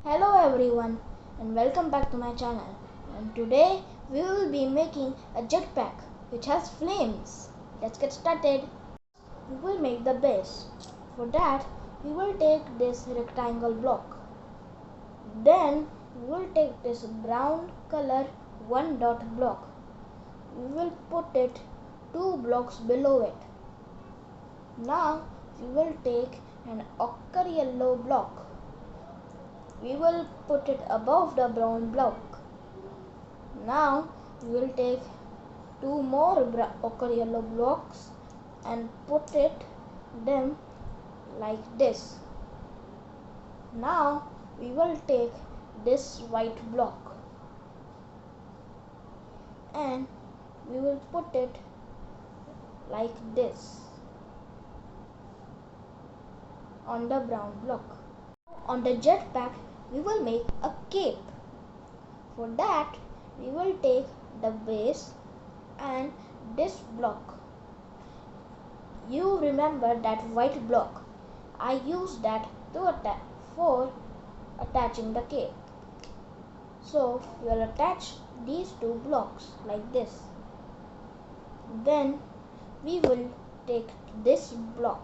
Hello everyone and welcome back to my channel, and today we will be making a jetpack which has flames. Let's get started. We will make the base. For that we will take this rectangle block. Then we will take this brown color one dot block. We will put it 2 blocks below it. Now we will take an ochre yellow block. We will put it above the brown block. Now we will take 2 more ochre yellow blocks and put them like this. Now we will take this white block and we will put it like this on the brown block. On the jetpack we will make a cape. For that we will take the base and this block. You remember that white block? I used that for attaching the cape. So we will attach these 2 blocks like this. Then we will take this block.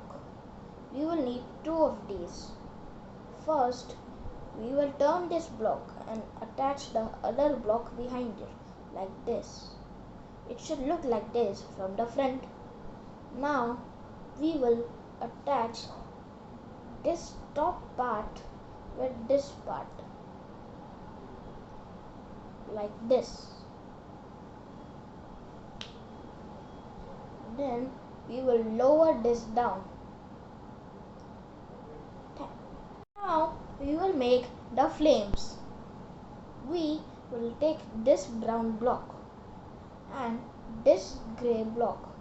We will need 2 of these. First, we will turn this block and attach the other block behind it like this. It should look like this from the front. Now, we will attach this top part with this part like this. Then, we will lower this down. Now we will make the flames. We will take this brown block and this grey block.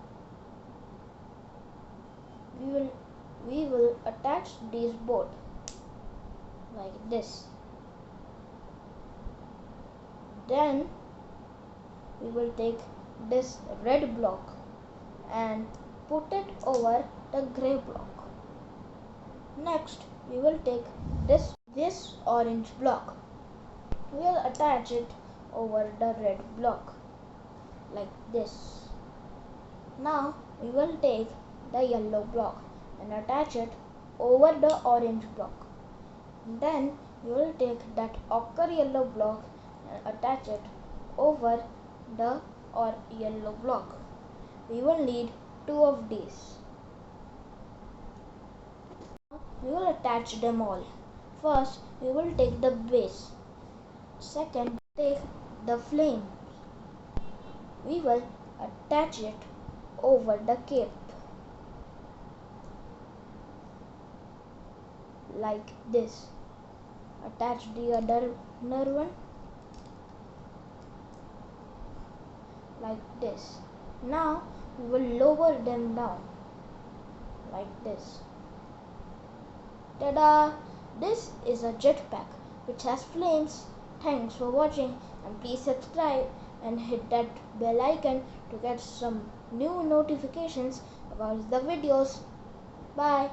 We will attach these both like this. Then we will take this red block and put it over the grey block. Next we will take this orange block. We will attach it over the red block like this. Now we will take the yellow block and attach it over the orange block. Then we will take that ochre yellow block and attach it over the yellow block. We will need 2 of these. We will attach them all. First, we will take the base. Second, take the flame. We will attach it over the cape like this. Attach the other one like this. Now, we will lower them down like this. Ta-da! This is a jetpack which has flames. Thanks for watching, and please subscribe and hit that bell icon to get some new notifications about the videos. Bye.